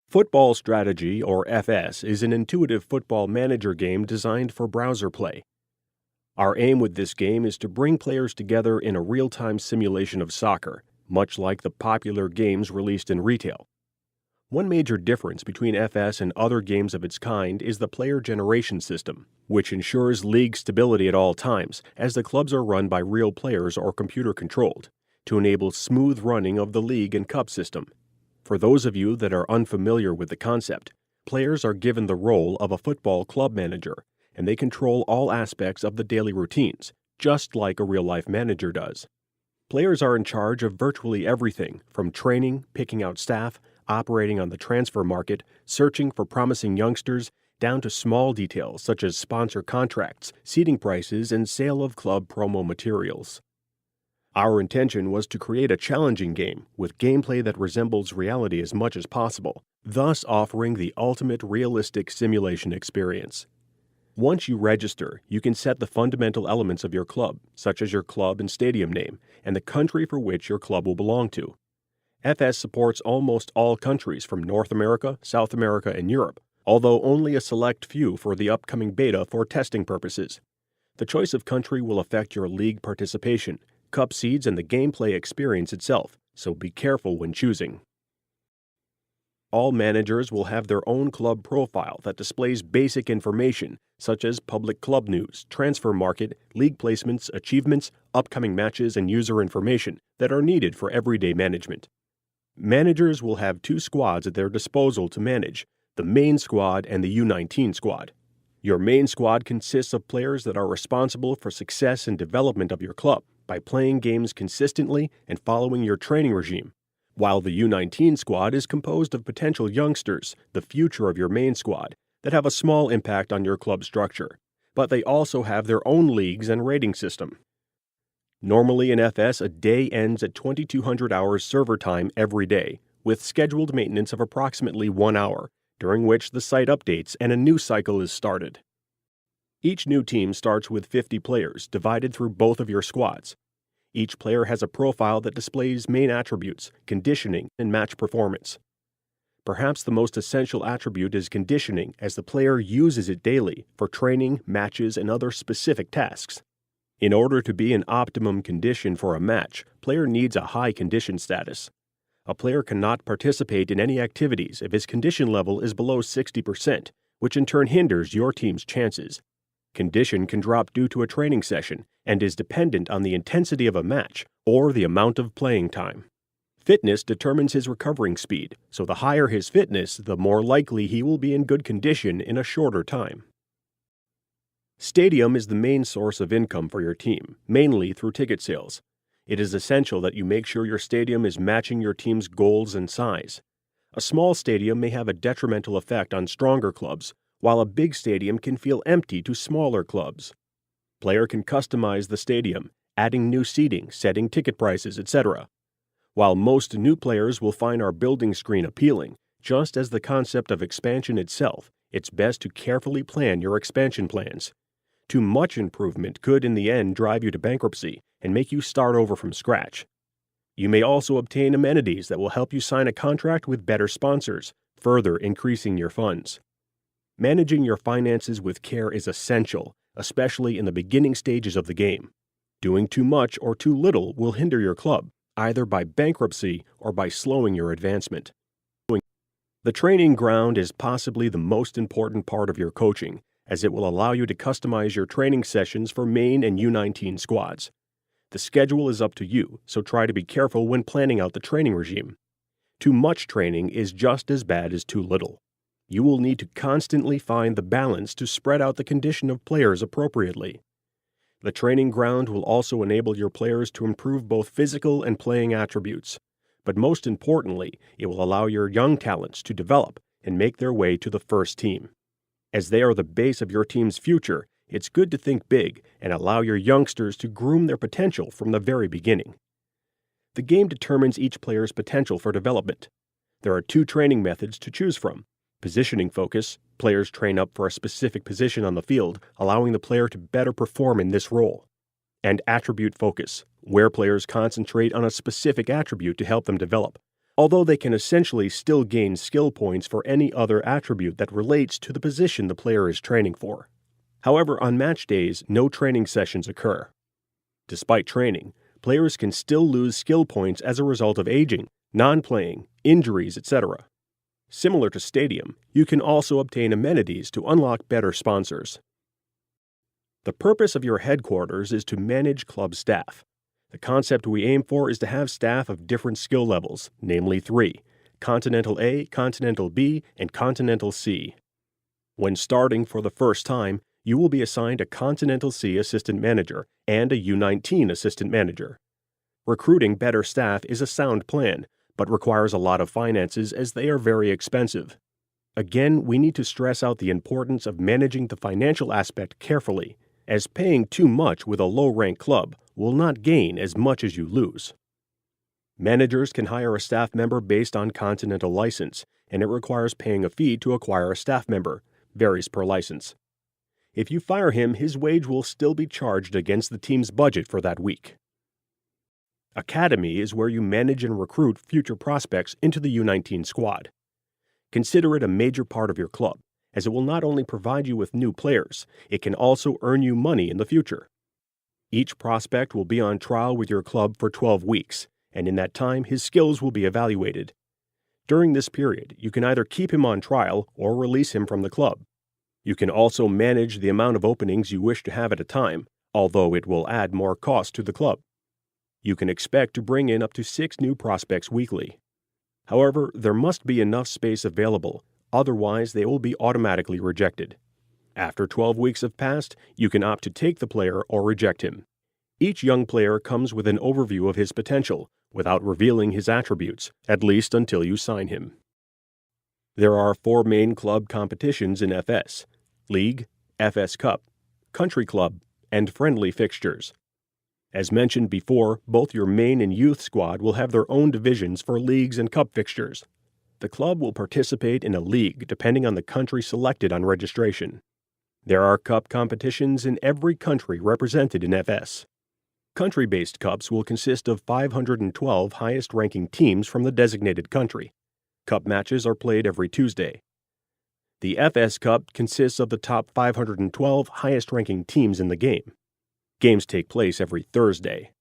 Football Strategy, or FS, is an intuitive football manager game designed for browser play. Our aim with this game is to bring players together in a real-time simulation of soccer, much like the popular games released in retail. One major difference between FS and other games of its kind is the player generation system, which ensures league stability at all times, as the clubs are run by real players or computer-controlled, to enable smooth running of the league and cup system. For those of you that are unfamiliar with the concept, players are given the role of a football club manager, and they control all aspects of the daily routines, just like a real-life manager does. Players are in charge of virtually everything, from training, picking out staff, operating on the transfer market, searching for promising youngsters, down to small details such as sponsor contracts, seating prices, and sale of club promo materials. Our intention was to create a challenging game with gameplay that resembles reality as much as possible, thus offering the ultimate realistic simulation experience. Once you register, you can set the fundamental elements of your club, such as your club and stadium name, and the country for which your club will belong to. FS supports almost all countries from North America, South America, and Europe, although only a select few for the upcoming beta for testing purposes. The choice of country will affect your league participation, cup seeds, and the gameplay experience itself, so be careful when choosing. All managers will have their own club profile that displays basic information such as public club news, transfer market, league placements, achievements, upcoming matches, and user information that are needed for everyday management. Managers will have two squads at their disposal to manage, the main squad and the U19 squad. Your main squad consists of players that are responsible for success and development of your club by playing games consistently and following your training regime, while the U19 squad is composed of potential youngsters, the future of your main squad, that have a small impact on your club structure, but they also have their own leagues and rating system. Normally in FS, a day ends at 2,200 hours server time every day, with scheduled maintenance of approximately 1 hour, during which the site updates and a new cycle is started. Each new team starts with 50 players, divided through both of your squads. Each player has a profile that displays main attributes, conditioning, and match performance. Perhaps the most essential attribute is conditioning, as the player uses it daily for training, matches, and other specific tasks. In order to be in optimum condition for a match, player needs a high condition status. A player cannot participate in any activities if his condition level is below 60%, which in turn hinders your team's chances. Condition can drop due to a training session and is dependent on the intensity of a match or the amount of playing time. Fitness determines his recovering speed, so the higher his fitness, the more likely he will be in good condition in a shorter time. Stadium is the main source of income for your team, mainly through ticket sales. It is essential that you make sure your stadium is matching your team's goals and size. A small stadium may have a detrimental effect on stronger clubs, while a big stadium can feel empty to smaller clubs. Player can customize the stadium, adding new seating, setting ticket prices, etc. While most new players will find our building screen appealing, just as the concept of expansion itself, it's best to carefully plan your expansion plans. Too much improvement could in the end drive you to bankruptcy and make you start over from scratch. You may also obtain amenities that will help you sign a contract with better sponsors, further increasing your funds. Managing your finances with care is essential, especially in the beginning stages of the game. Doing too much or too little will hinder your club, either by bankruptcy or by slowing your advancement. The training ground is possibly the most important part of your coaching, as it will allow you to customize your training sessions for main and U19 squads. The schedule is up to you, so try to be careful when planning out the training regime. Too much training is just as bad as too little. You will need to constantly find the balance to spread out the condition of players appropriately. The training ground will also enable your players to improve both physical and playing attributes. But most importantly, it will allow your young talents to develop and make their way to the first team. As they are the base of your team's future, it's good to think big and allow your youngsters to groom their potential from the very beginning. The game determines each player's potential for development. There are 2 training methods to choose from. Positioning focus, players train up for a specific position on the field, allowing the player to better perform in this role. And attribute focus, where players concentrate on a specific attribute to help them develop. although they can essentially still gain skill points for any other attribute that relates to the position the player is training for. However, on match days, no training sessions occur. Despite training, players can still lose skill points as a result of aging, non-playing, injuries, etc. Similar to Stadium, you can also obtain amenities to unlock better sponsors. The purpose of your headquarters is to manage club staff. The concept we aim for is to have staff of different skill levels, namely 3, Continental A, Continental B, and Continental C. When starting for the first time, you will be assigned a Continental C assistant manager and a U19 assistant manager. Recruiting better staff is a sound plan, but requires a lot of finances as they are very expensive. Again, we need to stress out the importance of managing the financial aspect carefully, as paying too much with a low-ranked club will not gain as much as you lose. Managers can hire a staff member based on Continental license, and it requires paying a fee to acquire a staff member, varies per license. If you fire him, his wage will still be charged against the team's budget for that week. Academy is where you manage and recruit future prospects into the U19 squad. Consider it a major part of your club, as it will not only provide you with new players, it can also earn you money in the future. Each prospect will be on trial with your club for 12 weeks, and in that time his skills will be evaluated. During this period, you can either keep him on trial or release him from the club. You can also manage the amount of openings you wish to have at a time, although it will add more cost to the club. You can expect to bring in up to 6 new prospects weekly. However, there must be enough space available, otherwise they will be automatically rejected. After 12 weeks have passed, you can opt to take the player or reject him. Each young player comes with an overview of his potential, without revealing his attributes, at least until you sign him. There are 4 main club competitions in FS: League, FS Cup, Country Club, and friendly fixtures. As mentioned before, both your main and youth squad will have their own divisions for leagues and cup fixtures. The club will participate in a league depending on the country selected on registration. There are cup competitions in every country represented in FS. Country-based cups will consist of 512 highest-ranking teams from the designated country. Cup matches are played every Tuesday. The FS Cup consists of the top 512 highest-ranking teams in the game. Games take place every Thursday.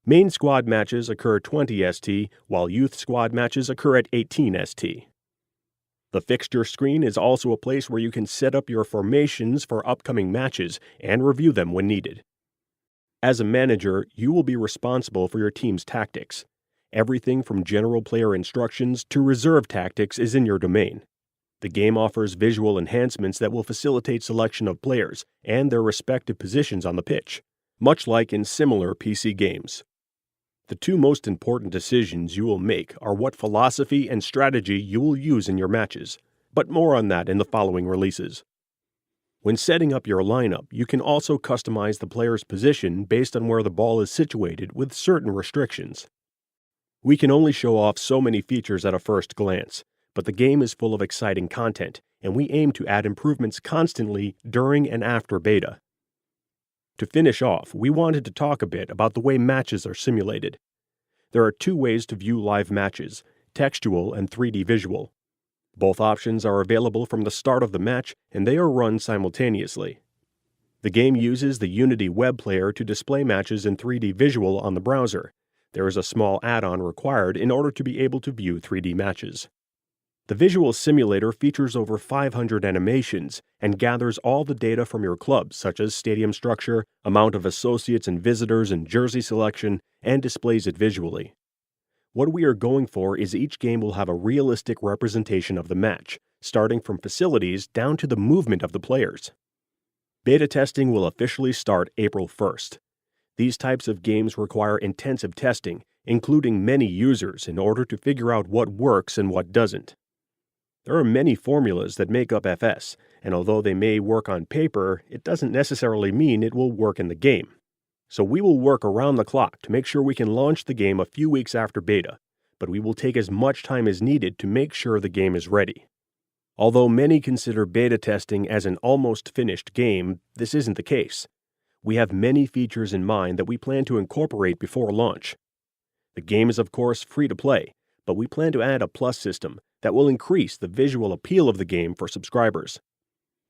Main squad matches occur 20 ST, while youth squad matches occur at 18 ST. The fixture screen is also a place where you can set up your formations for upcoming matches and review them when needed. As a manager, you will be responsible for your team's tactics. Everything from general player instructions to reserve tactics is in your domain. The game offers visual enhancements that will facilitate selection of players and their respective positions on the pitch, much like in similar PC games. The 2 most important decisions you will make are what philosophy and strategy you will use in your matches, but more on that in the following releases. When setting up your lineup, you can also customize the player's position based on where the ball is situated with certain restrictions. We can only show off so many features at a first glance, but the game is full of exciting content, and we aim to add improvements constantly during and after beta. To finish off, we wanted to talk a bit about the way matches are simulated. There are 2 ways to view live matches: textual and 3D visual. Both options are available from the start of the match, and they are run simultaneously. The game uses the Unity web player to display matches in 3D visual on the browser. There is a small add-on required in order to be able to view 3D matches. The visual simulator features over 500 animations and gathers all the data from your club, such as stadium structure, amount of associates and visitors, and jersey selection, and displays it visually. What we are going for is each game will have a realistic representation of the match, starting from facilities down to the movement of the players. Beta testing will officially start April 1st. These types of games require intensive testing, including many users, in order to figure out what works and what doesn't. There are many formulas that make up FS, and although they may work on paper, it doesn't necessarily mean it will work in the game. So we will work around the clock to make sure we can launch the game a few weeks after beta, but we will take as much time as needed to make sure the game is ready. Although many consider beta testing as an almost finished game, this isn't the case. We have many features in mind that we plan to incorporate before launch. The game is of course free to play, but we plan to add a Plus system that will increase the visual appeal of the game for subscribers.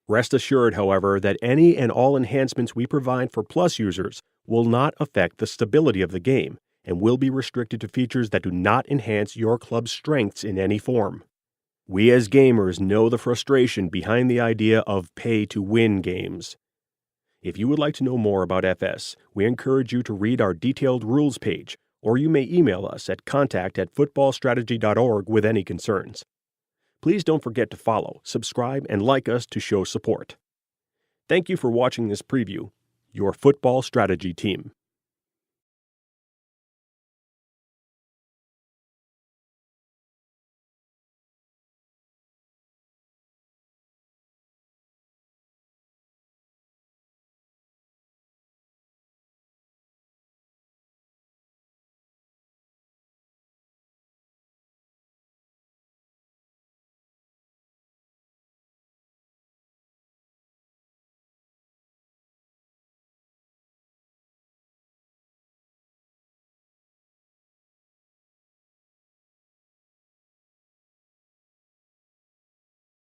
Rest assured, however, that any and all enhancements we provide for Plus users will not affect the stability of the game and will be restricted to features that do not enhance your club's strengths in any form. We as gamers know the frustration behind the idea of pay-to-win games. If you would like to know more about FS, we encourage you to read our detailed rules page, or you may email us at contact@footballstrategy.org with any concerns. Please don't forget to follow, subscribe, and like us to show support. Thank you for watching this preview. Your football strategy team.